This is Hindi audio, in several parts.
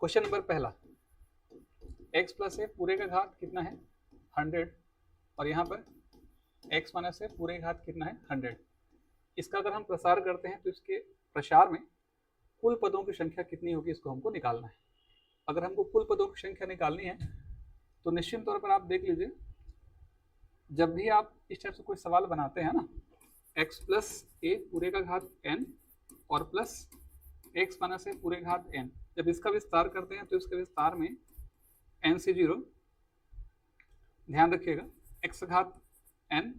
क्वेश्चन नंबर पहला, x प्लस ए पूरे का घात कितना है 100 और यहाँ पर x माइनस ए पूरे घात कितना है 100। इसका अगर हम प्रसार करते हैं तो इसके प्रसार में कुल पदों की संख्या कितनी होगी इसको हमको निकालना है। अगर हमको कुल पदों की संख्या निकालनी है तो निश्चित तौर पर आप देख लीजिए, जब भी आप इस टाइप से कोई सवाल बनाते हैं ना, x प्लस ए पूरे का घात n और प्लस x माइनस ए पूरे घात n, जब इसका विस्तार करते हैं तो इसके विस्तार में n से 0, ध्यान रखिएगा x घात n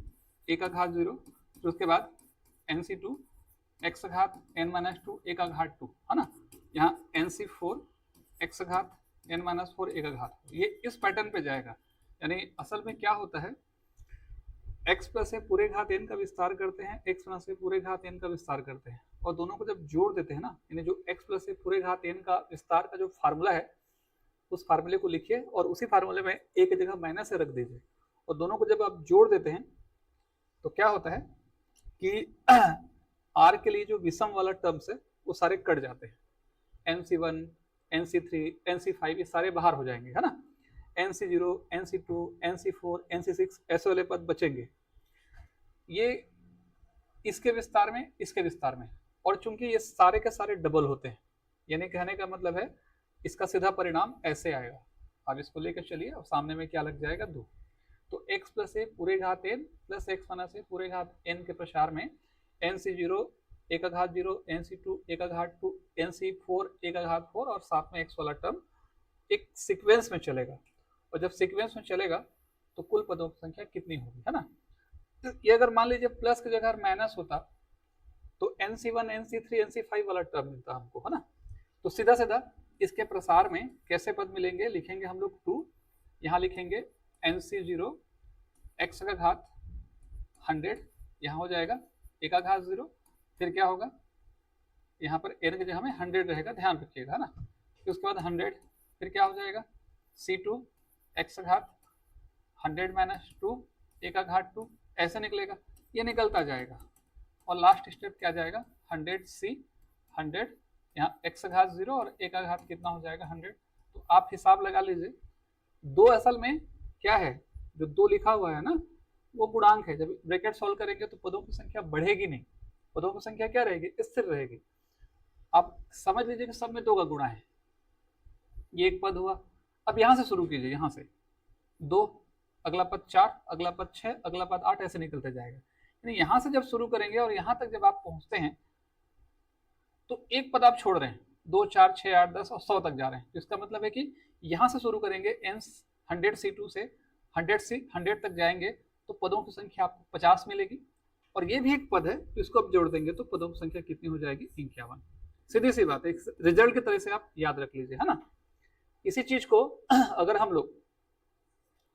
ए का घात 0, फिर उसके बाद n से 2 x घात n माइनस 2 ए का घात 2, है ना। यहाँ n से 4 x घात n माइनस 4 ए का घात, ये इस पैटर्न पे जाएगा। यानी असल में क्या होता है, x प्लस ए पूरे घात n का विस्तार करते हैं, x माइनस ए पूरे घात n का विस्तार करते हैं, और दोनों को जब जोड़ देते हैं ना, यानी जो x प्लस ए पूरे घात n का विस्तार का जो फार्मूला है उस फार्मूले को लिखिए और उसी फार्मूले में a की जगह माइनस से रख दीजिए, और दोनों को जब आप जोड़ देते हैं तो क्या होता है कि r के लिए जो विषम वाला टर्म्स है वो सारे कट जाते हैं। nc1 nc3 nc5 ये सारे बाहर हो जाएंगे, है ना। nc0 nc2 nc4 nc6 ऐसे वाले पद बचेंगे, ये इसके विस्तार में इसके विस्तार में, और चूंकि ये सारे के सारे डबल होते हैं, यानी कहने का मतलब है इसका सीधा परिणाम ऐसे आएगा। आप इसको लेकर चलिए और सामने में क्या लग जाएगा 2, तो x प्लस ए पूरे घात n प्लस x माइनस ए पूरे घात n के प्रसार में nc0 ए का घात 0 nc2 ए का घात 2 nc4 ए का घात 4 और साथ में x वाला टर्म एक सीक्वेंस में चलेगा, और जब सीक्वेंस में चलेगा तो कुल पदों की संख्या कितनी होगी, है ना। तो ये अगर मान लीजिए प्लस की जगह माइनस होता तो nc1 nc3 nc5 वाला टर्म मिलता हमको, है ना। तो सीधा सीधा इसके प्रसार में कैसे पद मिलेंगे, लिखेंगे हम लोग 2, यहाँ लिखेंगे nc0 x का घात 100, यहाँ हो जाएगा ए का घात 0, फिर क्या होगा यहाँ पर n की जगह में 100 रहेगा, ध्यान रखिएगा, है ना। फिर उसके बाद 100, फिर क्या हो जाएगा c2 x घात 100 माइनस 2 ए का घात 2, ऐसे निकलेगा, ये निकलता जाएगा, और लास्ट स्टेप क्या जाएगा 100c 100, यहाँ x घात 0 और ए का घात कितना हो जाएगा 100। तो आप हिसाब लगा लीजिए, 2 असल में क्या है, जो 2 लिखा हुआ है ना वो गुणांक है, जब ब्रैकेट सॉल्व करेंगे तो पदों की संख्या बढ़ेगी नहीं, पदों की संख्या क्या रहेगी, स्थिर रहेगी। आप समझ लीजिए कि सब में 2 का गुणा है, ये एक पद हुआ। अब यहाँ से शुरू कीजिए, यहाँ से 2, अगला पद 4, अगला पद 6, अगला पद 8, ऐसे निकलते जाएगा। यानी यहाँ से जब शुरू करेंगे और यहाँ तक जब आप पहुँचते हैं तो एक पद आप छोड़ रहे हैं, 2 4 6 8 10 और 100 तक जा रहे हैं, तो इसका मतलब है कि यहाँ से शुरू करेंगे n100c2 से 100 तक जाएंगे तो पदों की संख्या आपको 50 मिलेगी, और ये भी एक पद है तो इसको आप जोड़ देंगे तो पदों की संख्या कितनी हो जाएगी 51। सीधी सी बात है, एक रिजल्ट की तरह से आप याद रख लीजिए, है ना। इसी चीज को अगर हम लोग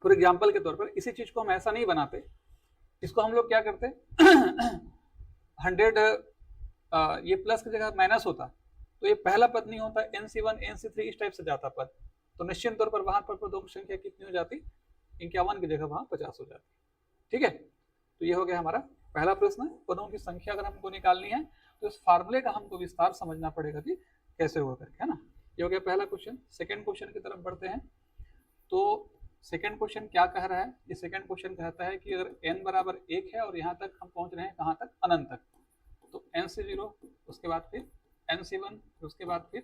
फॉर एग्जाम्पल के तौर पर, इसी चीज को हम ऐसा नहीं बनाते, इसको हम लोग क्या करते 100 ये प्लस की जगह माइनस होता तो ये पहला पद नहीं होता, nc1 nc3 इस टाइप से जाता पद, तो निश्चित तौर पर वहां पर पदों की संख्या कितनी हो जाती 51 की जगह वहां 50 हो जाती। ठीक है, तो ये हो गया हमारा पहला प्रश्न। पदों की संख्या अगर हमको निकालनी है तो इस फार्मूले का हमको विस्तार समझना पड़ेगा कि कैसे होगा करके, है ना। ये हो गया पहला क्वेश्चन। सेकेंड क्वेश्चन की तरफ बढ़ते हैं। तो सेकेंड क्वेश्चन क्या कह रहा है, ये सेकेंड क्वेश्चन कहता है कि अगर n बराबर 1 है और यहाँ तक हम पहुंच रहे हैं कहाँ तक, अनंत तक, तो nc0 उसके बाद फिर nc1 उसके बाद फिर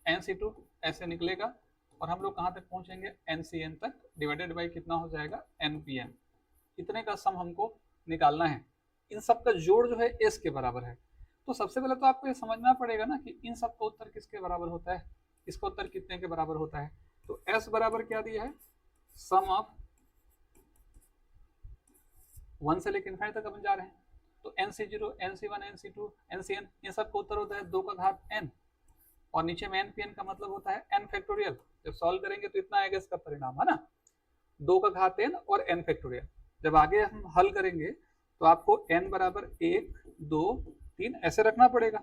nc2 ऐसे निकलेगा, और हम लोग कहाँ तक पहुंचेंगे ncn तक, डिवाइडेड बाई कितना हो जाएगा npn। इतने का सम हमको निकालना है। इन सब का जोड़ जो है s के बराबर है। तो सबसे पहले तो आपको ये समझना पड़ेगा ना कि इन सब का उत्तर किसके बराबर होता है, इसका उत्तर कितने के बराबर होता है। तो s बराबर क्या दिया है, सम ऑफ 1 से लेकर इनफाइनाइट तक अपन जा रहे हैं, तो nc0 nc1 nc2 ncn इन सब का उत्तर होता है 2 का घात n, और नीचे में npn का मतलब होता है n फैक्टोरियल। जब सॉल्व करेंगे तो इतना आएगा इसका परिणाम, है ना, 2 का घात n और n फैक्टोरियल। जब आगे हम हल करेंगे तो आपको n बराबर 1 2 3 ऐसे रखना पड़ेगा,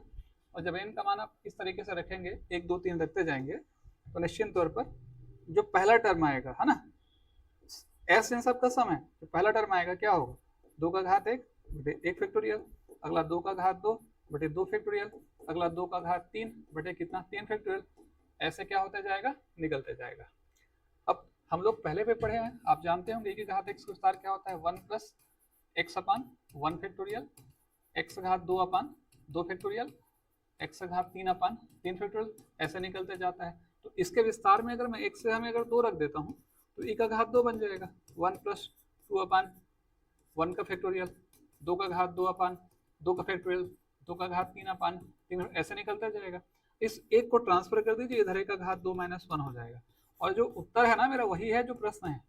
और जब n का मान आप इस तरीके से रखेंगे 1 2 3 रखते जाएंगे तो निश्चित तौर पर जो पहला टर्म आएगा, है ना, s इन सब का सम है, तो पहला टर्म आएगा क्या होगा 2 का घात 1 बटे 1 फैक्टोरियल, अगला 2 का घात 2 बटे 2 फैक्टोरियल, अगला 2 का घात 3 बटे कितना 3 फैक्टोरियल। ऐसे क्या होता जाएगा, निकलते जाएगा। अब हम लोग पहले भी पढ़े हैं, आप जानते होंगे कि घात x का विस्तार क्या होता है, 1 प्लस एक्स अपान 1 फैक्टोरियल, एक्स घात 2 अपान 2 फैक्टोरियल, एक्स घात 3 अपान 3 फैक्टोरियल, ऐसे निकलते जाता है। तो इसके विस्तार में अगर मैं x से हमें अगर 2 रख देता हूँ तो e का घात 2 बन जाएगा, 1 प्लस 2 अपान 1 का फैक्टोरियल, 2 का घात 2 अपान 2 का फैक्टोरियल, 2 का घात 3 अपान 3, ऐसे निकलता जाएगा। इस एक को ट्रांसफर कर दीजिए, इधर एक का घात 2 माइनस 1 हो जाएगा, और जो उत्तर है ना मेरा वही है जो प्रश्न है।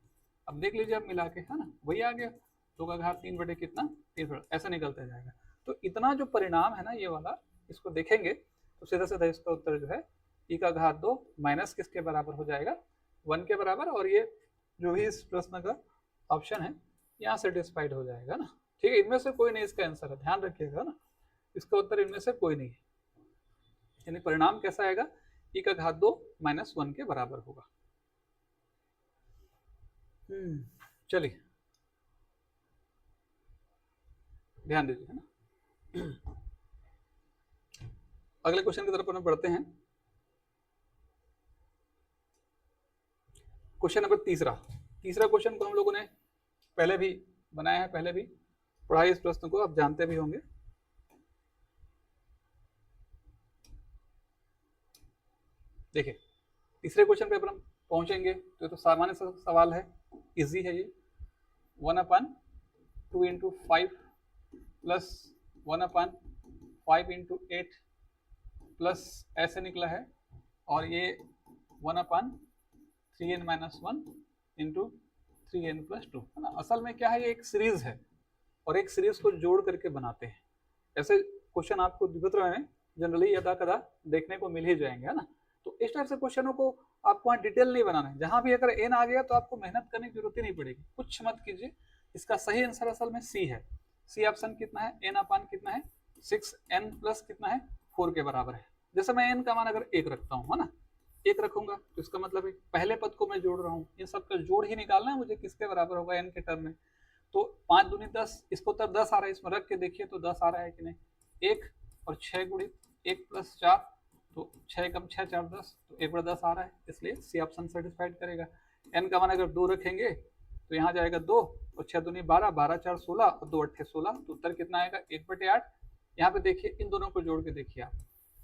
अब देख लीजिए, अब मिला के, है ना, वही आ गया, 2 का घात 3 बटे कितना 3, ऐसा निकलता जाएगा। तो इतना जो परिणाम है ना ये वाला, इसको देखेंगे तो सीधा सीधा इसका उत्तर जो है e का घात 2 माइनस किसके बराबर हो जाएगा, 1 के बराबर। और ये जो भी इस प्रश्न का ऑप्शन है यहाँ सेटिस्फाइड हो जाएगा ना। ठीक है, इनमें से कोई नहीं इसका आंसर है, ध्यान रखिएगा ना, इसका उत्तर इनमें से कोई नहीं है। यानी परिणाम कैसा आएगा, e का घात 2 माइनस 1 के बराबर होगा। चलिए ध्यान दीजिए, है ना। अगले क्वेश्चन की तरफ हम बढ़ते हैं। क्वेश्चन नंबर तीसरा क्वेश्चन को हम लोगों ने पहले भी बनाया है, पहले भी पढ़ा है इस प्रश्न को, आप जानते भी होंगे। देखिए तीसरे क्वेश्चन पे हम पहुंचेंगे तो सामान्य सवाल है, इजी है ये। 1/2 इंटू 5 प्लस 1/5 इंटू 8 प्लस ऐसे निकला है, और ये 1/3n minus 1 into 3n plus 2, है ना। असल में क्या है, ये एक सीरीज है और एक सीरीज को जोड़ करके बनाते हैं। ऐसे क्वेश्चन आपको द्विपत्र में जनरली यदा कदा देखने को मिल ही जाएंगे, है ना। तो इस टाइप से क्वेश्चनों को आपको वहाँ डिटेल नहीं बनाना है, जहां भी अगर n आ गया तो आपको मेहनत करने की जरूरत ही नहीं पड़ेगी, कुछ मत कीजिए। इसका सही आंसर असल में सी है। सी ऑप्शन कितना है, n अपान कितना है 6n प्लस कितना है 4 के बराबर है। जैसे मैं n का मान अगर 1 रखता हूँ, है ना, 1 रखूंगा तो इसका मतलब है पहले पद को मैं जोड़ रहा हूँ, इन सब का जोड़ ही निकालना है मुझे, किसके बराबर होगा n के टर्म में। तो 5 दूनी 10, इसको तब 10 आ रहा है, इसमें रख के देखिए तो 10 आ रहा है कि नहीं। 1 और 6 गुणित 1 प्लस 4, तो 6 कम 6 4 10, तो 1/10 आ रहा है, इसलिए सी ऑप्शन सेटिस्फाइड करेगा। n का मान अगर 2 रखेंगे तो यहाँ जाएगा 2 और 6 दूनी 12, 12 4 16 और 2 8 16, तो उत्तर कितना आएगा 1/8। यहाँ पे देखिए इन दोनों को जोड़ के देखिए आप,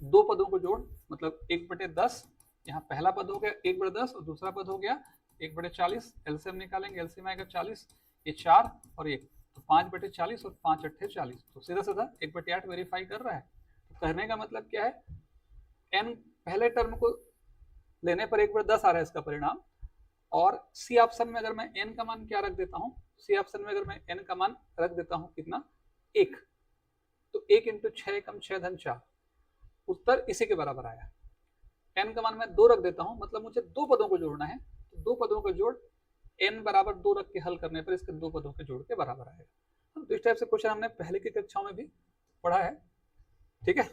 दो पदों को जोड़ मतलब 1/10, यहाँ पहला पद हो गया 1/10 और दूसरा पद हो गया 1/40। एलसीएम निकालेंगे, एलसीएम आएगा 40, ये 4 और 1, तो 5/40 और 5 8 40, तो सीधा सीधा 1/8 वेरीफाई कर रहा है। तो कहने का मतलब क्या है, n पहले टर्म को लेने पर 1/10 आ रहा है इसका परिणाम, और सी ऑप्शन में अगर मैं n का मान क्या रख देता हूँ, सी ऑप्शन में अगर मैं n का मान रख देता हूँ कितना 1, तो 1 इंटू 6 कम 6 धन 4, उत्तर इसी के बराबर आया। n का मान मैं 2 रख देता हूँ, मतलब मुझे दो पदों को जोड़ना है, तो दो पदों का जोड़ n बराबर 2 रख के हल करने पर इसके दो पदों के जोड़ के बराबर आएगा। तो इस टाइप से क्वेश्चन हमने पहले की कक्षाओं में भी पढ़ा है, ठीक है।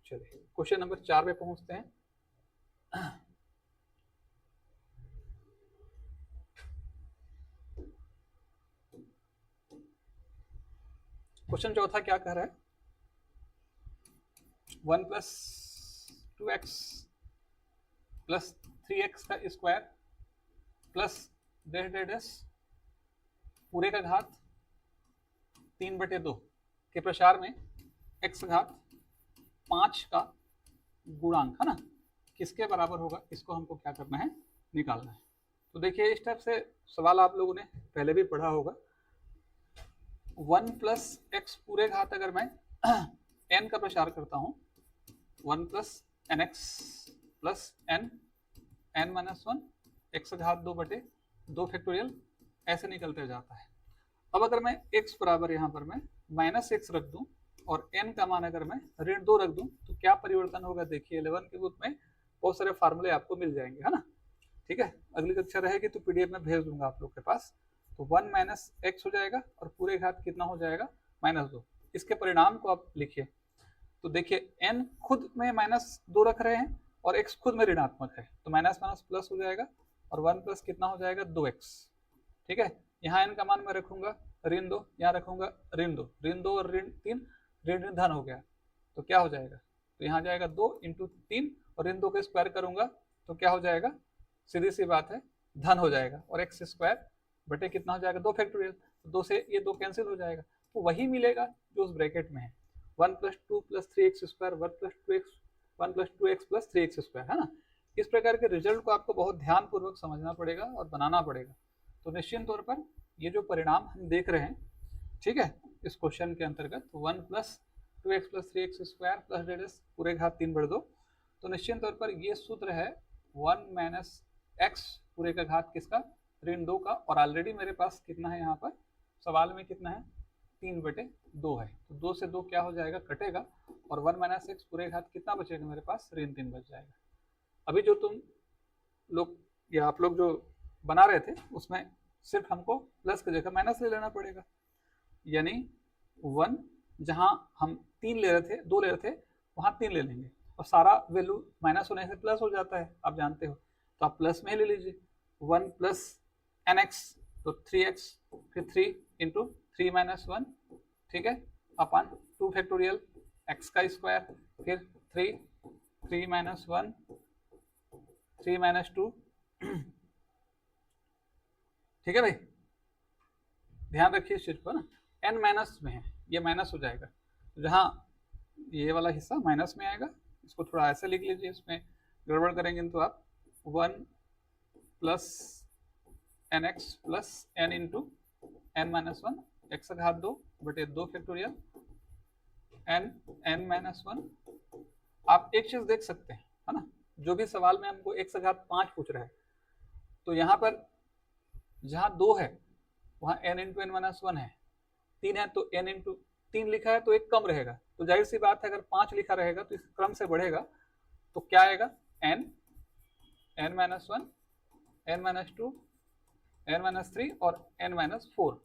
चलिए क्वेश्चन नंबर 4 पे पहुंचते हैं। क्वेश्चन चौथा क्या कह रहा है, 1 प्लस 2x प्लस 3x का स्क्वायर प्लस डेस पूरे का घात 3/2 के प्रसार में x घात 5 का गुणांक, है ना, किसके बराबर होगा, इसको हमको क्या करना है, निकालना है। तो देखिए इस टाइप से सवाल आप लोगों ने पहले भी पढ़ा होगा। 1 प्लस एक्स पूरे घात अगर मैं n का प्रसार करता हूँ, 1 plus n x plus n minus 1 x घात 2/2 फैक्टोरियल, ऐसे निकलते जाता है। अब अगर मैं x बराबर यहाँ पर मैं -x रख दूं और n का मान अगर मैं -2 रख दूं तो क्या परिवर्तन होगा, देखिए 11 के बुक में बहुत सारे फार्मूले आपको मिल जाएंगे, है ना। ठीक है, अगली कक्षा रहेगी तो पीडीएफ में भेज दूंगा आप लोग के पास। तो 1 - x हो जाएगा और पूरे घात कितना हो जाएगा -2। इसके परिणाम को आप लिखिए तो देखिए n खुद में -2 रख रहे हैं और x खुद में ऋणात्मक है, तो माइनस माइनस प्लस हो जाएगा और 1 प्लस कितना हो जाएगा 2x। ठीक है, यहाँ n का मान मैं रखूंगा ऋण 2, यहाँ रखूंगा ऋण 2 और ऋण 3, ऋण धन हो गया, तो क्या हो जाएगा, तो यहाँ जाएगा 2 इंटू 3 और इन दो का स्क्वायर करूंगा तो क्या हो जाएगा, सीधी सी बात है धन हो जाएगा, और एक्स स्क्वायर बटे कितना हो जाएगा 2 फैक्टोरियल, तो 2 से ये 2 कैंसिल हो जाएगा, तो वही मिलेगा जो उस ब्रैकेट में है 1 + 2 + 3x square 1 + 2x + 3x square, है ना। इस प्रकार के रिजल्ट को आपको बहुत ध्यानपूर्वक समझना पड़ेगा और बनाना पड़ेगा। तो निश्चित तौर पर ये जो परिणाम हम देख रहे हैं, ठीक है, इस क्वेश्चन के अंतर्गत 1 + 2x + 3x स्क्वायर + ज़ेड पूरे घात 3/2, तो निश्चित तौर पर ये सूत्र है 1 - x पूरे का घात किसका, ऋण 2 का, और ऑलरेडी मेरे पास कितना है यहाँ पर सवाल में कितना है 3/2 है, तो 2 से 2 क्या हो जाएगा कटेगा, और 1 - x पूरे घात कितना बचेगा मेरे पास, ऋण 3 बच जाएगा। अभी जो तुम लोग या आप लोग जो बना रहे थे उसमें सिर्फ हमको प्लस की जगह माइनस ले लेना पड़ेगा, यानी 1 जहां हम 3 ले रहे थे 2 ले रहे थे वहां 3 ले लेंगे, और सारा वैल्यू माइनस होने से प्लस हो जाता है, आप जानते हो, तो आप प्लस में ही ले लीजिए 1 + nx, तो 3x, फिर 3 × 3 - 1, ठीक है, अपन 2 फैक्टोरियल x का स्क्वायर, फिर 3 3 - 1 3 - 2 ठीक है भाई, ध्यान रखिए इस चीज को ना, n माइनस में है ये माइनस हो जाएगा, तो जहां ये वाला हिस्सा माइनस में आएगा इसको थोड़ा ऐसे लिख लीजिए, इसमें गड़बड़ करेंगे तो आप 1 + nx + n × n - 1 x घात 2 बटे 2 फैक्टोरियल n - 1। आप एक चीज देख सकते हैं, है ना, जो भी सवाल में हमको x घात 5 पूछ रहा है, तो यहाँ पर जहाँ 2 है वहाँ n × n - 1 है, 3 है तो n × 3 लिखा है तो एक कम रहेगा, तो जाहिर सी बात है अगर 5 लिखा रहेगा तो इस क्रम से बढ़ेगा, तो क्या आएगा n - 1 n - 2 n - 3 और n - 4,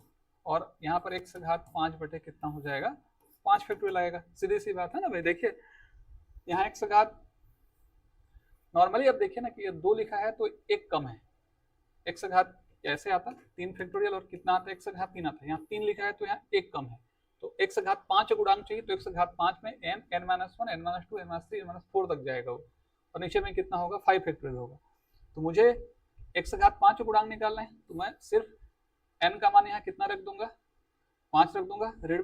और यहाँ पर x घात 5 बटे कितना हो जाएगा 5 फैक्टोरियल आएगा, सीधी सी बात है ना भाई। देखिए यहाँ x घात नॉर्मली अब देखिए ना कि ये 2 लिखा है तो एक कम है, x घात कैसे आता 3 फैक्टोरियल और कितना आता है x घात 3 आता है, यहाँ 3 लिखा है तो यहाँ एक कम है, तो x घात 5 गुणांक चाहिए, तो x घात 5 में n - 1 n - 2 n - 3 n - 4 तक जाएगा वो, और नीचे में कितना होगा 5 फैक्टोरियल होगा, तो मुझे x घात 5 गुणांक निकालना है, तो मैं सिर्फ n का मान यहाँ कितना रख दूंगा 5 रख दूंगा, ऋण,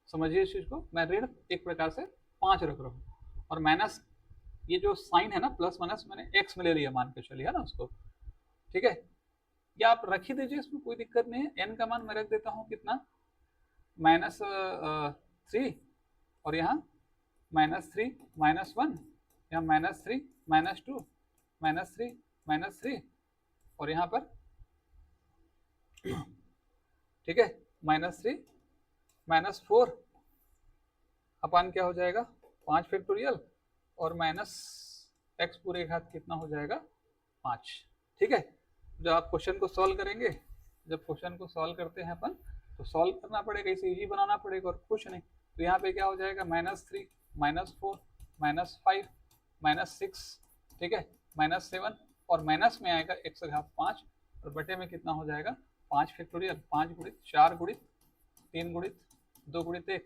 समझिए इस चीज को, मैं ऋण एक प्रकार से 5 रख रहा हूँ, और माइनस ये जो साइन है ना प्लस माइनस मैंने x में ले लिया मान के चलिए, है ना उसको, ठीक है, या आप रख ही दीजिए, इसमें कोई दिक्कत नहीं है, n का मान मैं रख देता हूँ कितना -3, और यहाँ -3 -1, यहाँ -3 -2 -3 -3, और यहाँ पर ठीक है -3 -4 अपन क्या हो जाएगा 5 फैक्टोरियल और -x पूरे घात कितना हो जाएगा 5, ठीक है। जब आप क्वेश्चन को सॉल्व करेंगे, जब क्वेश्चन को सॉल्व करते हैं अपन, तो सॉल्व करना पड़ेगा, इसे इजी बनाना पड़ेगा और कुछ नहीं, तो यहाँ पे क्या हो जाएगा -3 -4 -5 -6, ठीक है, -7, और माइनस में आएगा x घात 5, और बटे में कितना हो जाएगा 5 फैक्टोरियल, 5 गुणित 4 गुणित 3 गुणित 2 गुणित 1,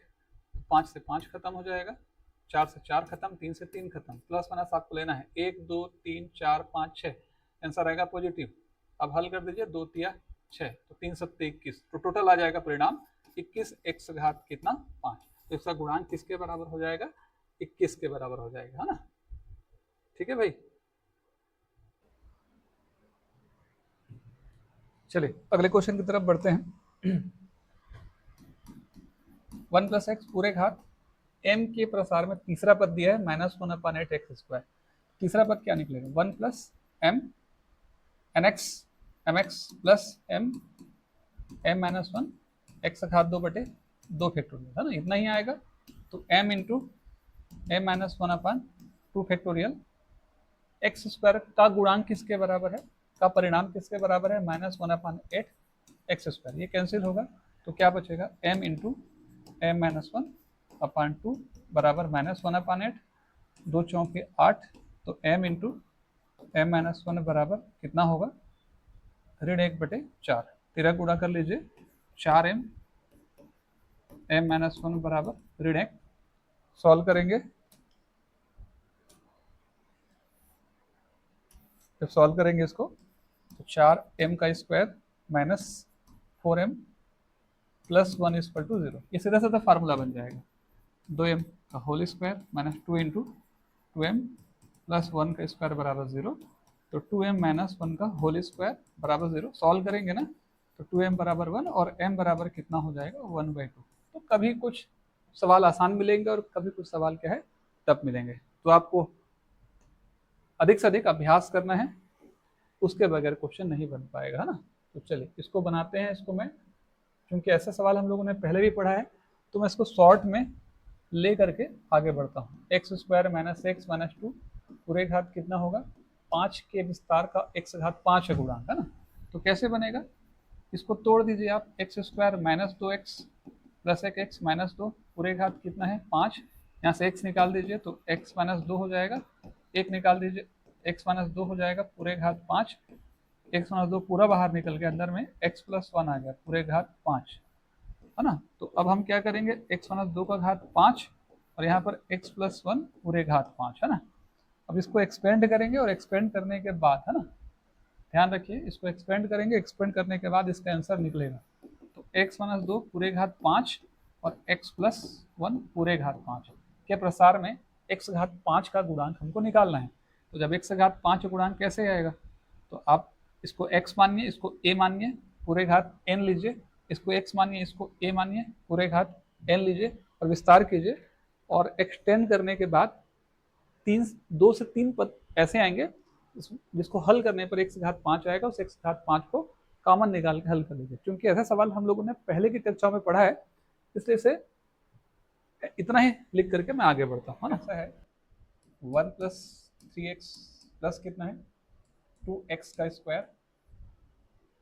5 से 5 खत्म हो जाएगा, 4 से 4 खत्म, 3 से 3 खत्म, प्लस माइनस आपको लेना है 1 2 3 4 5 6, आंसर आएगा पॉजिटिव। अब हल कर दीजिए 2 तिया 6, तो 3 सत्ते 21, तो टोटल आ जाएगा परिणाम 21 x घात कितना 5, तो इसका गुणांक किसके बराबर हो जाएगा 21 के बराबर हो जाएगा, है ना, ठीक है भाई। चलिए अगले क्वेश्चन की तरफ बढ़ते हैं। 1 + x पूरे घात m के प्रसार में तीसरा पद दिया है -1/8x², तीसरा पद क्या निकलेगा 1 + m nx mx + m m - 1 x घात 2 बटे 2 फैक्टोरियल, है ना, इतना ही आएगा, तो m × m - 1/2 फैक्टोरियल x² का गुणांक किसके बराबर है, का परिणाम किसके बराबर है -1/8x², ये कैंसिल होगा, तो क्या बचेगा m × m - 1/2 बराबर -1/8, 2 चौके 8, तो m × m - 1 बराबर कितना होगा ऋण 1/4, 13 गुणा कर लीजिए, 4m m - 1 बराबर ऋण 1, सॉल्व करेंगे जब सॉल्व करेंगे इसको तो 4m का square minus 4m plus 1 equal to 0, ये सीधा सीधा फार्मूला बन जाएगा। 2m का whole square minus 2 into 2m plus 1 का स्क्वायर बराबर 0, तो 2m माइनस 1 का होल स्क्वायर बराबर 0। सॉल्व करेंगे ना तो 2m बराबर 1 और m बराबर कितना हो जाएगा 1/2। तो कभी कुछ सवाल आसान मिलेंगे और कभी कुछ सवाल क्या है टफ मिलेंगे, तो आपको अधिक से अधिक अभ्यास करना है, उसके बगैर क्वेश्चन नहीं बन पाएगा, है ना। तो चलिए इसको बनाते हैं। इसको मैं, क्योंकि ऐसा सवाल हम लोगों ने पहले भी पढ़ा है, तो मैं इसको शॉर्ट में ले करके आगे बढ़ता हूँ। X square minus x minus 2 पूरे घात कितना होगा 5 के विस्तार का x घात 5 है गुणांक, है ना। तो कैसे बनेगा, इसको तोड़ दीजिए आप। X square minus 2x plus एक एक्स माइनस 2 पूरे घात कितना है 5, यहाँ से x निकाल दीजिए तो x माइनस 2 हो जाएगा, एक निकाल दीजिए x माइनस 2 हो जाएगा पूरे घात 5, x माइनस 2 पूरा बाहर निकल गया, अंदर में x प्लस 1 आ गया पूरे घात 5, है ना। तो अब हम क्या करेंगे, x माइनस 2 का घात 5 और यहाँ पर x प्लस 1 पूरे घात 5, है ना। अब इसको एक्सपेंड करेंगे और एक्सपेंड करने के बाद, है ना, ध्यान रखिए, इसको एक्सपेंड करेंगे, एक्सपेंड करने के बाद इसका आंसर निकलेगा। तो x माइनस 2 पूरे घात 5 और x प्लस 1 पूरे घात 5 के प्रसार में x घात 5 का गुणांक हमको निकालना है। तो जब x घात 5 गुणांक कैसे आएगा, तो आप इसको x मानिए, इसको a मानिए, पूरे घात n लीजिए, इसको x मानिए, इसको a मानिए, पूरे घात n लीजिए और विस्तार कीजिए, और एक्सटेंड करने के बाद 2 से 3 पद ऐसे आएंगे जिसको हल करने पर x घात 5 आएगा, उस x घात 5 को कॉमन निकाल के हल कर लीजिए। क्योंकि ऐसा सवाल हम लोगों ने पहले की कक्षाओं में पढ़ा है, इसलिए इसे इतना ही लिख करके मैं आगे बढ़ता हूँ, है ना। ऐसा है 1 प्लस 3x प्लस कितना है 2x का स्क्वायर,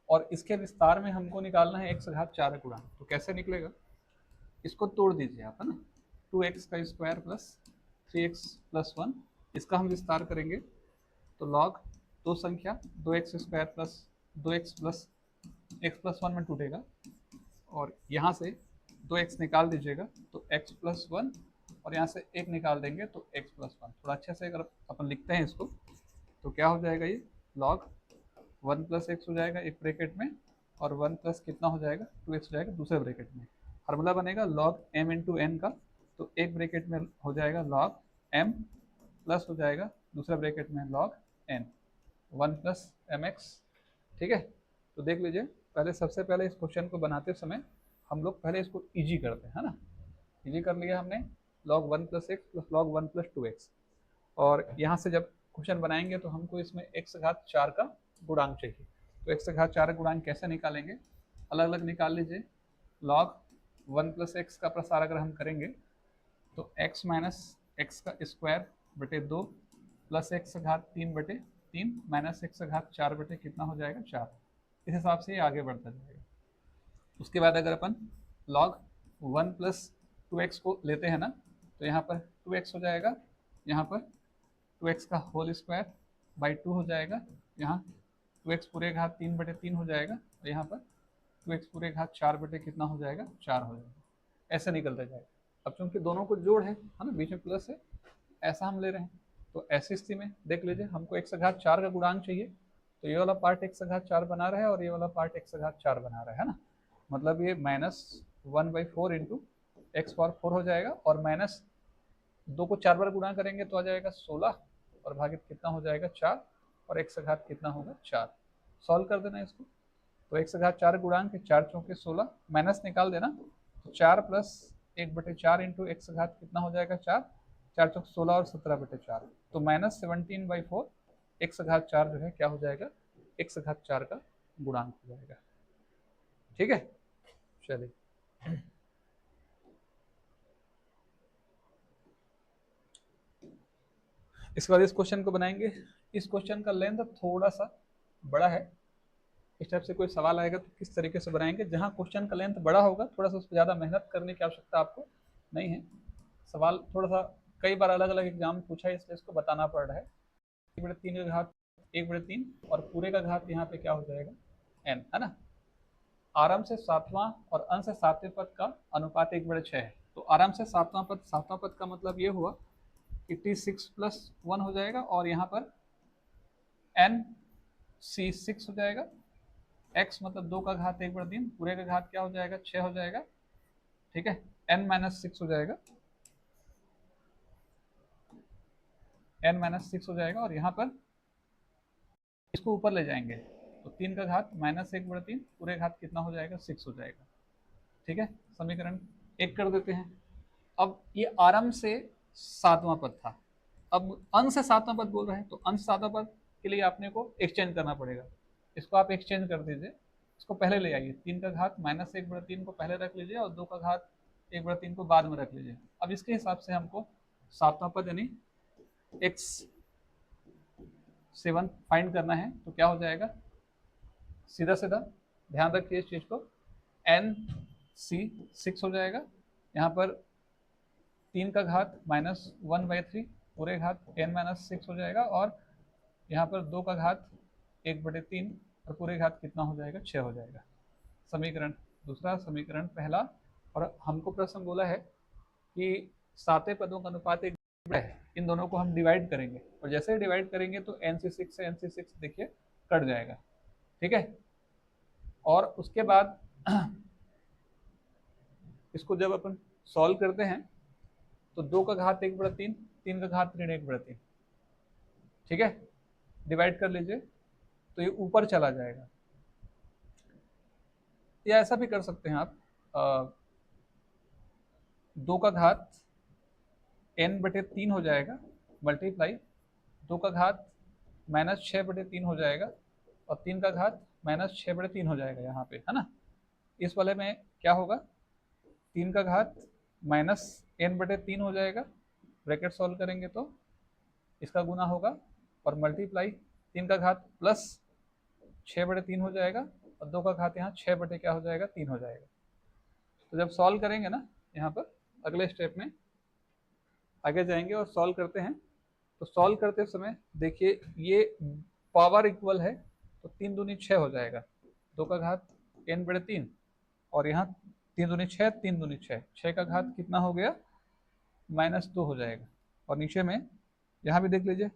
और इसके विस्तार में हमको निकालना है x घात 4 गुणा। तो कैसे निकलेगा, इसको तोड़ दीजिए आप, है ना। 2x का स्क्वायर प्लस 3x प्लस 1, इसका हम विस्तार करेंगे तो लॉग दो संख्या 2x square plus 2x plus x plus 1 में टूटेगा, और यहाँ से 2x निकाल दीजिएगा तो x प्लस 1, और यहाँ से 1 निकाल देंगे तो x प्लस 1। थोड़ा अच्छे से अगर अपन लिखते हैं इसको तो क्या हो जाएगा, ये लॉग 1 प्लस एक्स हो जाएगा एक ब्रैकेट में, और 1 प्लस कितना हो जाएगा 2x हो जाएगा दूसरे ब्रैकेट में। फार्मूला बनेगा लॉग m इंटू एन का, तो एक ब्रैकेट में हो जाएगा लॉग m प्लस हो जाएगा दूसरे ब्रैकेट में लॉग n, 1 प्लस mx। ठीक है, तो देख लीजिए, पहले सबसे पहले इस क्वेश्चन को बनाते समय हम लोग पहले इसको इजी करते हैं, है ना। इजी कर लिया हमने, log 1 plus x plus log 1 plus 2x, और यहाँ से जब क्वेश्चन बनाएंगे तो हमको इसमें x घात 4 का गुणांक चाहिए। तो x घात 4 गुणांक कैसे निकालेंगे, अलग अलग निकाल लीजिए। लॉग 1 प्लस एक्स का प्रसार अगर हम करेंगे तो x माइनस एक्स का स्क्वायर बटे 2 प्लस एक्स घात 3 बटे 3 माइनस एक्स घात 4 बटे कितना हो जाएगा 4। इस हिसाब से ये आगे बढ़ता जाएगा। उसके बाद अगर अपन लॉग 1 प्लस 2x को लेते हैं ना, तो यहाँ पर 2x हो जाएगा, यहाँ पर 2x का होल स्क्वायर बाई 2 हो जाएगा, यहाँ 2x पूरे घात 3 बटे 3 हो जाएगा, और यहाँ पर 2x पूरे घात 4 बटे कितना हो जाएगा 4 हो जाएगा। ऐसे निकलता जाएगा। अब चूंकि दोनों को जोड़ है ना, बीच में प्लस है, ऐसा हम ले रहे हैं, तो ऐसी स्थिति में देख लीजिए हमको x घात 4 का गुणांक चाहिए, तो ये वाला पार्ट x घात 4 बना रहा है और ये वाला पार्ट x घात 4 बना रहा है ना। मतलब ये -1/4 इंटू एक्स पावर 4 हो जाएगा, और माइनस 2 को 4 बार गुणा करेंगे तो आ जाएगा 16, और भागित कितना हो जाएगा 4, और x घात कितना होगा 4। सॉल्व कर देना इसको, तो x घात 4 गुणांक 4 चौके 16, माइनस निकाल देना, तो 4 प्लस 1/4 इंटू एक्स घात कितना हो जाएगा 4, 4 चौक 16 और 17/4, तो -17/4 x घात 4 जो है क्या हो जाएगा x घात 4 का गुणांक हो जाएगा। ठीक है, चलिए इसके बाद इस क्वेश्चन को बनाएंगे। इस क्वेश्चन का लेंथ थोड़ा सा बड़ा है, इस टाइप से कोई सवाल आएगा तो किस तरीके से बनाएंगे। जहाँ क्वेश्चन का लेंथ बड़ा होगा थोड़ा सा उस पर ज़्यादा मेहनत करने की आवश्यकता आपको नहीं है। सवाल थोड़ा सा कई बार अलग अलग एग्जाम पूछा है, इसलिए इसको बताना पड़ रहा है। 1/3 का घात 1/3 और पूरे का घात यहाँ पे क्या हो जाएगा n, है ना। आराम से 7वां और अंश से 7वें पद का अनुपात 1/6 है, तो आराम से 7वां पद का मतलब ये हुआ कि t6 + 1 हो जाएगा, और यहाँ पर एन सी 6 हो जाएगा, x मतलब 2 का घात 1/3, पूरे का घात क्या हो जाएगा 6 हो जाएगा, ठीक है, n माइनस 6 हो जाएगा, n माइनस 6 हो जाएगा, और यहाँ पर इसको ऊपर ले जाएंगे तो 3 का घात -1/3, पूरे घात कितना हो जाएगा 6 हो जाएगा, ठीक है। समीकरण 1 कर देते हैं। अब ये आरंभ से 7वां पद था, अब अंश से 7वां पद बोल रहे हैं, तो अंश 7वां पद के लिए आपने को एक्सचेंज करना पड़ेगा। इसको आप एक्सचेंज कर दीजिए, इसको पहले ले आइए, 3 का घात -1/3 को पहले रख लीजिए और 2 का घात 1/3 को बाद में रख लीजिए। अब इसके हिसाब से हमको 7वां पद यानी x7 फाइंड करना है, तो क्या हो जाएगा, सीधा सीधा ध्यान रखिए इस चीज को, एन सी 6 हो जाएगा, यहाँ पर 3 का घात -1/3, पूरे घात n-6 हो जाएगा, और यहाँ पर 2 का घात 1/3 और पूरे घात कितना हो जाएगा 6 हो जाएगा। समीकरण दूसरा, समीकरण पहला, और हमको प्रश्न बोला है कि सातवें पदों का अनुपात एक है, इन दोनों को हम डिवाइड करेंगे, और जैसे ही डिवाइड करेंगे तो NC6 से NC6 देखिए कट जाएगा, ठीक है। और उसके बाद इसको जब अपन सॉल्व करते हैं तो 2 का घात 1/3, 3 का घात 1/3, ठीक है, डिवाइड कर लीजिए तो ये ऊपर चला जाएगा, या ऐसा भी कर सकते हैं आप, 2 का घात n/3 हो जाएगा, मल्टीप्लाई 2 का घात -6/3 हो जाएगा, और 3 का घात -6/3 हो जाएगा यहाँ पे, है ना। इस वाले में क्या होगा, 3 का घात -n/3 हो जाएगा, ब्रैकेट सॉल्व करेंगे तो इसका गुना होगा, और मल्टीप्लाई 3 का घात प्लस 6/3 हो जाएगा, और 2 का घात यहाँ 6 क्या हो जाएगा 3 हो जाएगा। तो जब सॉल्व करेंगे ना, यहाँ पर अगले स्टेप में आगे जाएंगे और सॉल्व करते हैं, तो सॉल्व करते समय देखिए ये पावर इक्वल है, तो 3 दूनी 6 हो जाएगा, 2 का घात n/3, और यहाँ 3 दूनी 6, 3 दूनी 6, 6 का घात कितना हो गया -2 हो जाएगा, और नीचे में यहाँ भी देख लीजिए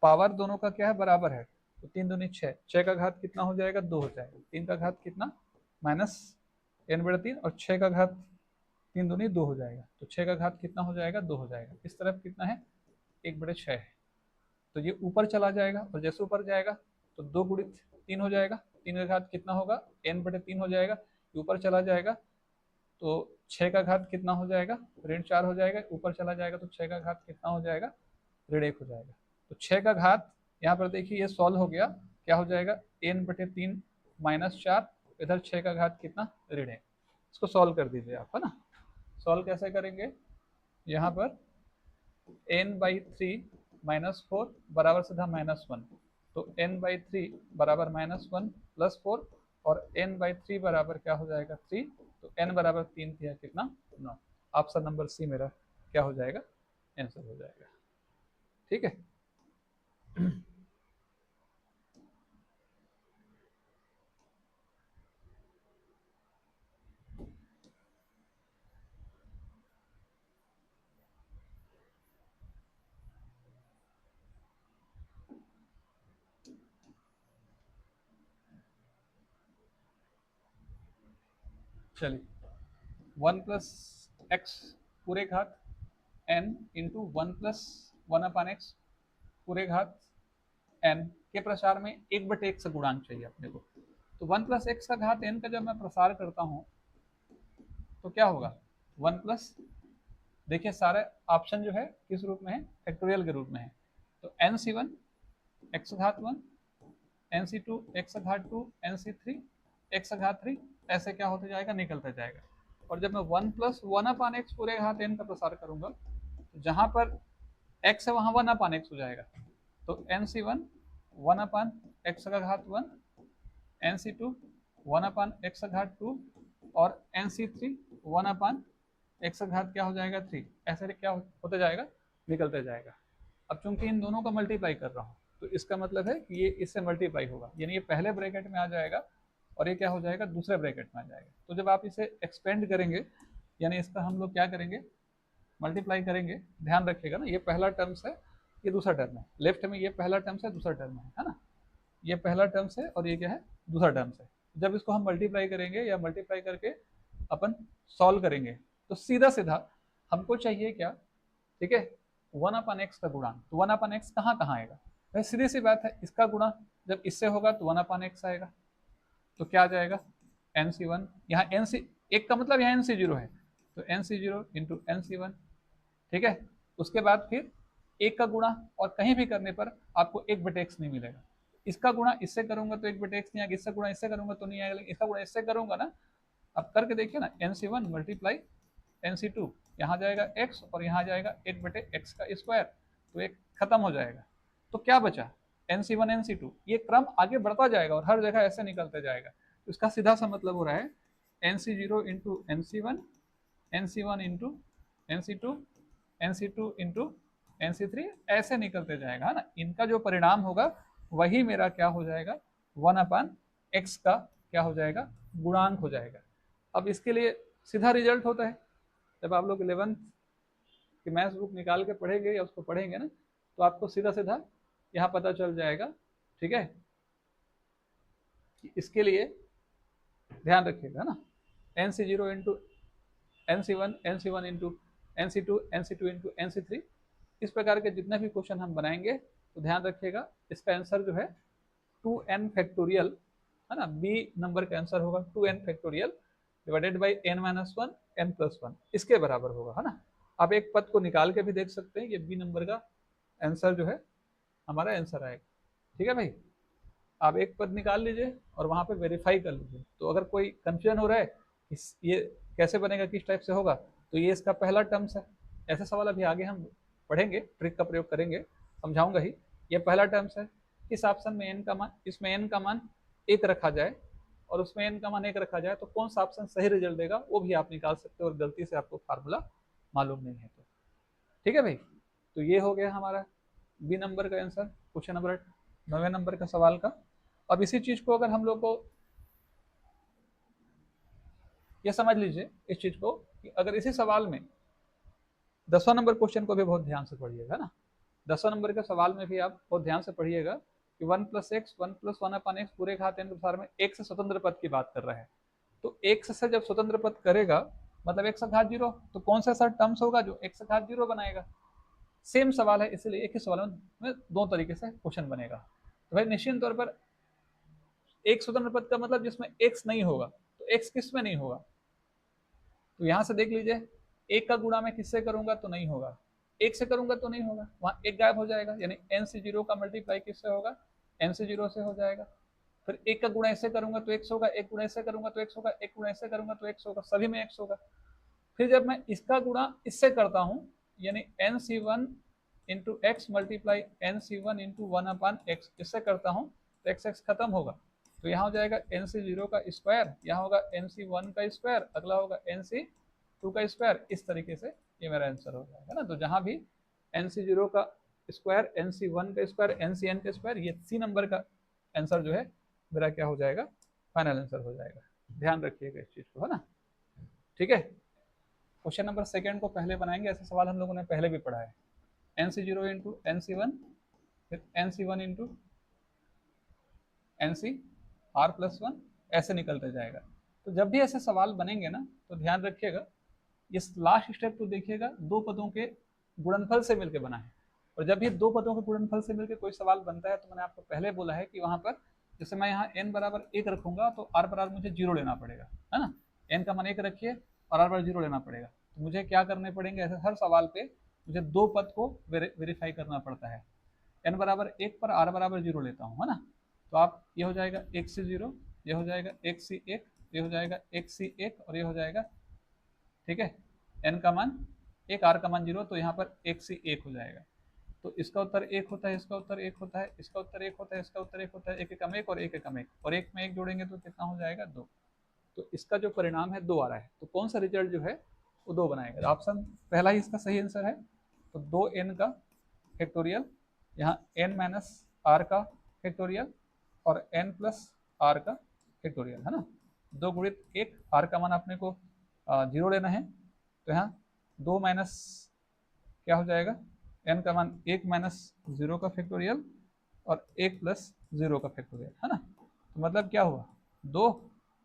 पावर दोनों का क्या है बराबर है, तो 3 दूनी 6, 6 का घात कितना हो जाएगा 2 हो जाएगा, 3 का घात कितना -n/3, और 6 का घात 3 दूनी 2 हो जाएगा, तो 6 का घात कितना हो जाएगा 2 हो जाएगा। इस तरफ कितना है 1/6 है, तो ये ऊपर चला जाएगा, और जैसे ऊपर जाएगा तो 2 गुणित 3 हो जाएगा, 3 का घात कितना होगा n/3 हो जाएगा, ऊपर चला जाएगा तो 6 का घात कितना हो जाएगा ऋण 4 हो जाएगा, ऊपर चला जाएगा तो 6 का घात कितना हो जाएगा ऋण 1 हो जाएगा। तो 6 का घात यहाँ पर देखिए ये सॉल्व हो गया, क्या हो जाएगा n/3 -4, इधर 6 का घात कितना ऋण 1, इसको सॉल्व कर दीजिए आप, है ना। सॉल्व कैसे करेंगे, यहाँ पर n/3 -4 बराबर सीधा -1, तो n/3 बराबर -1 + 4, और n/3 बराबर क्या हो जाएगा 3, तो n बराबर 3 किया कितना 9, ऑप्शन नंबर सी मेरा क्या हो जाएगा आंसर हो जाएगा, ठीक है। चलिए 1 + x पूरे घात n इंटू 1 + 1/x पूरे घात n के प्रसार में 1/x से गुणांक चाहिए अपने को, तो 1 + x का घात n का जब मैं प्रसार करता हूँ तो क्या होगा 1 प्लस, देखिए सारे ऑप्शन जो है किस रूप में है फैक्टोरियल के रूप में है, तो nc1 x घात 1, nc2 x घात 2, nc3 x घात 3, ऐसे क्या होता जाएगा निकलता जाएगा। और जब मैं 1 + 1/x पूरे घात n का प्रसार करूंगा तो जहां पर x है वहां 1/x हो जाएगा, तो nc1 1/x का घात 1, nc2 1/x घात 2, और nc3 1/x घात क्या हो जाएगा 3, ऐसे क्या होता जाएगा निकलते जाएगा। अब चूंकि इन दोनों का मल्टीप्लाई कर रहा हूँ तो इसका मतलब है कि ये इससे मल्टीप्लाई होगा, यानी ये पहले ब्रैकेट में आ जाएगा और ये क्या हो जाएगा दूसरे ब्रैकेट में आ जाएगा। तो जब आप इसे एक्सपेंड करेंगे यानी इसका हम लोग क्या करेंगे मल्टीप्लाई करेंगे, ध्यान रखिएगा ना, ये पहला टर्म्स है ये दूसरा टर्म है, लेफ्ट में ये पहला टर्म है, दूसरा टर्म है ना, ये पहला टर्म है और ये क्या है, दूसरा टर्म है। जब इसको हम मल्टीप्लाई करेंगे या मल्टीप्लाई करके अपन सॉल्व करेंगे तो सीधा सीधा हमको चाहिए क्या, ठीक है, 1/x का गुणा। तो 1/x कहाँ कहाँ आएगा भाई, सीधी सी बात है, इसका गुणा जब इससे होगा तो 1/x आएगा, तो क्या आ जाएगा NC1, यहाँ NC एक का मतलब यहाँ NC0 है, तो NC0 इंटू NC1, ठीक है। उसके बाद फिर एक का गुणा, और कहीं भी करने पर आपको 1/x नहीं मिलेगा, इसका गुणा इससे करूंगा तो 1/x नहीं आएगा, इससे गुणा इससे करूंगा तो नहीं आएगा, लेकिन इसका गुणा इससे करूंगा ना, अब करके देखिए ना, NC1 मल्टीप्लाई NC2, यहाँ जाएगा x और यहाँ जाएगा 1/x का स्क्वायर, तो एक खत्म हो जाएगा। तो क्या बचा, NC1 NC2, ये क्रम आगे बढ़ता जाएगा और हर जगह ऐसे निकलते जाएगा। तो इसका सीधा सा मतलब हो रहा है NC0 into NC1, NC1 into NC2, NC2 into NC3, ऐसे निकलते जाएगा ना। इनका जो परिणाम होगा वही मेरा क्या हो जाएगा, 1/x का क्या हो जाएगा, गुणांक हो जाएगा। अब इसके लिए सीधा रिजल्ट होता है, जब आप लोग 11th की मैथ्स बुक निकाल के पढ़ेंगे या उसको पढ़ेंगे ना, तो आपको सीधा सीधा यहाँ पता चल जाएगा, ठीक है। इसके लिए ध्यान रखिएगा ना, NC0 into NC1, NC1 into NC2, NC2 into NC3, इस प्रकार के जितने भी क्वेश्चन हम बनाएंगे तो ध्यान रखिएगा इसका आंसर जो है 2n फैक्टोरियल है ना, बी नंबर का आंसर होगा 2n factorial divided by n-1 n+1, इसके बराबर होगा, है ना। आप एक पद को निकाल के भी देख सकते हैं, ये बी नंबर का आंसर जो है हमारा आंसर आएगा, ठीक है भाई। आप एक पद निकाल लीजिए और वहां पे वेरीफाई कर लीजिए। तो अगर कोई कंफ्यूजन हो रहा है ये कैसे बनेगा, किस टाइप से होगा, तो ये इसका पहला टर्म्स है। ऐसे सवाल अभी आगे हम पढ़ेंगे, ट्रिक का प्रयोग करेंगे, समझाऊंगा ही। ये पहला टर्म्स है, इस ऑप्शन में n का मान, इसमें n का मान 1 रखा जाए और उसमें n का मान 1 रखा जाए, तो कौन सा ऑप्शन सही रिजल्ट देगा वो भी आप निकाल सकते हो, और गलती से आपको फार्मूला मालूम नहीं है तो, ठीक है भाई। तो ये हो गया हमारा बी नंबर का आंसर, क्वेश्चन नंबर 9वें नंबर का सवाल का। अब इसी चीज को अगर हम लोग को ये समझ लीजिए इस चीज को कि अगर इसी सवाल में 10वां नंबर क्वेश्चन को भी बहुत ध्यान से पढ़िएगा ना, 10वां नंबर के सवाल में भी आप बहुत ध्यान से पढ़िएगा कि 1+x 1+1/x पूरे घात n के अनुसार में एक से स्वतंत्र पद की बात कर रहा है। तो एक से जब स्वतंत्र पद करेगा मतलब x का घात 0, तो कौन सा ऐसा टर्म्स होगा जो x का घात 0 बनाएगा। सेम सवाल है, इसलिए एक ही सवाल में दो तरीके से क्वेश्चन बनेगा। तो भाई निश्चित तौर पर एक स्वतंत्र पद का मतलब जिसमें x नहीं होगा, तो x किस में नहीं होगा, तो यहां से देख लीजिए, एक का गुणा मैं किससे करूंगा तो नहीं होगा, एक से करूंगा तो नहीं होगा, वहां एक गायब हो जाएगा, यानी NC0 का मल्टीप्लाई किससे होगा, NC0 से हो जाएगा। फिर एक का गुणा इससे करूंगा तो x होगा, एक गुणा इससे करूंगा तो x होगा, एक गुणा इससे करूंगा तो x होगा, सभी में x होगा। फिर जब मैं इसका गुणा इससे करता हूं, यानी NC1 into x multiply NC1 into 1/x, इससे करता हूं तो x खत्म होगा, तो यहाँ हो जाएगा NC0 का स्क्वायर, यहाँ होगा NC1 का स्क्वायर, अगला होगा NC2 का स्क्वायर। इस तरीके से ये मेरा आंसर हो जाएगा ना। तो जहां भी NC0 का स्क्वायर, NC1 का स्क्वायर, NCn का स्क्वायर, ये सी नंबर का आंसर जो है मेरा क्या हो जाएगा, फाइनल आंसर हो जाएगा। ध्यान रखिएगा इस चीज को, है ना, ठीक है। क्वेश्चन नंबर सेकंड को पहले बनाएंगे, ऐसे सवाल हम लोगों ने पहले भी पढ़ा है। NC0 इंटू NC1, फिर NC1 इंटू NCr+1, ऐसे निकलते जाएगा। तो जब भी ऐसे सवाल बनेंगे ना तो ध्यान रखिएगा, इस लास्ट स्टेप को देखिएगा, दो पदों के गुणनफल से मिलकर बना है। और जब भी दो पदों के गुणनफल से मिलकर कोई सवाल बनता है, तो मैंने आपको पहले बोला है कि वहां पर जैसे मैं यहाँ n बराबर 1 रखूंगा तो r बराबर मुझे 0 लेना पड़ेगा, है ना। n का मान 1 रखिए और r बराबर 0 लेना पड़ेगा। तो मुझे क्या करने पड़ेंगे, ऐसे हर सवाल पे मुझे दो पद को वेरीफाई करना पड़ता है। n बराबर 1 पर r बराबर 0 लेता हूँ, है ना। तो आप ये हो जाएगा 1 से 0, ये हो जाएगा 1 से 1, ये हो जाएगा 1 से 1 और ये हो जाएगा, ठीक है, n का मान 1, r का मान 0, तो यहाँ पर 1 से 1 हो जाएगा। तो इसका उत्तर 1 होता है, इसका उत्तर 1 होता है, इसका उत्तर 1 होता है, इसका उत्तर 1 होता है, 1 एकम 1 और 1 एकम 1, और 1 में 1 जोड़ेंगे तो कितना हो जाएगा, 2। तो इसका जो परिणाम है 2 आ रहा है, तो कौन सा रिजल्ट जो है वो 2 बनाएगा। ऑप्शन पहला ही इसका सही आंसर है। तो 2n का फैक्टोरियल, यहाँ n-r का फैक्टोरियल और n+r का फैक्टोरियल, है ना। 2 गुणित 1, r का मान अपने को 0 लेना है, तो यहाँ 2 माइनस क्या हो जाएगा n का मान 1 माइनस 0 का फैक्टोरियल और 1 प्लस 0 का फैक्टोरियल, है ना। तो मतलब क्या हुआ 2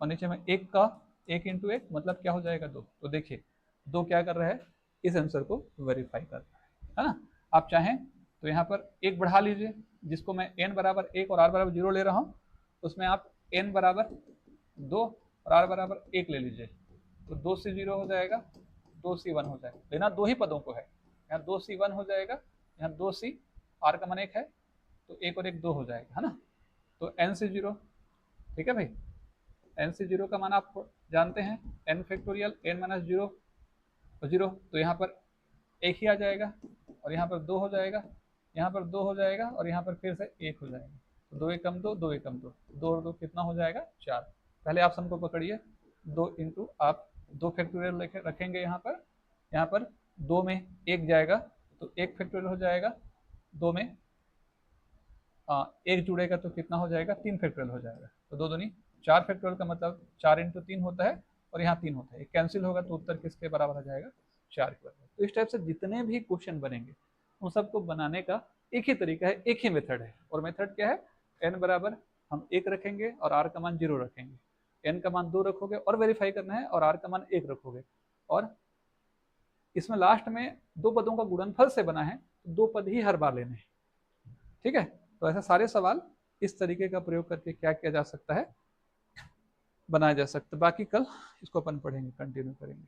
और नीचे में 1 का 1 इंटू 1 मतलब क्या हो जाएगा 2। तो देखिए 2 क्या कर रहा है, इस आंसर को वेरीफाई कर रहा है ना। आप चाहें तो यहाँ पर 1 बढ़ा लीजिए, जिसको मैं n बराबर 1 और r बराबर 0 ले रहा हूँ, उसमें आप n बराबर 2 और r बराबर 1 ले लीजिए। तो 2c0 हो जाएगा, 2c1 हो जाएगा। लेना दो ही पदों को है, यहाँ 2c1 हो जाएगा, यहाँ 2c, r का मान 1 है तो 1 और 1 2 हो जाएगा, है ना। तो n/0, ठीक है भाई, n/0 का मान आप जानते हैं, n फैक्टोरियल n माइनस 0 0, तो यहाँ पर 1 ही आ जाएगा और यहाँ पर 2 हो जाएगा, यहाँ पर 2 हो जाएगा और यहाँ पर फिर से 1 हो जाएगा। तो 2 1 कम 2, 2 1 कम 2, 2 और 2 कितना हो जाएगा 4। पहले ऑप्शन को पकड़िए, 2 इंटू आप 2 फैक्टोरियल रखेंगे यहाँ पर 2 में 1 जाएगा तो 1 फैक्टोरियल हो जाएगा, 2 में 1 जुड़ेगा तो कितना हो जाएगा 3 फैक्टोरियल हो जाएगा। तो 2 दूनी 4 फैक्टोरियल का मतलब 4 इंटू 3 होता है और यहाँ 3 होता है, कैंसिल होगा तो उत्तर किसके बराबर आ जाएगा 4 के बराबर। तो इस टाइप से जितने भी क्वेश्चन बनेंगे उन सबको बनाने का एक ही तरीका है, एक ही मेथड है। और मेथड क्या है, n बराबर हम 1 रखेंगे और r का मान 0 रखेंगे, n का मान 2 रखोगे और वेरीफाई करना है और r का मान 1 रखोगे, और इसमें लास्ट में 2 पदों का गुणनफल से बना है, 2 पद ही हर बार लेने हैं, ठीक है। तो ऐसे सारे सवाल इस तरीके का प्रयोग करके क्या किया जा सकता है, बनाया जा सकता है। बाकी कल इसको अपन पढ़ेंगे, कंटिन्यू करेंगे।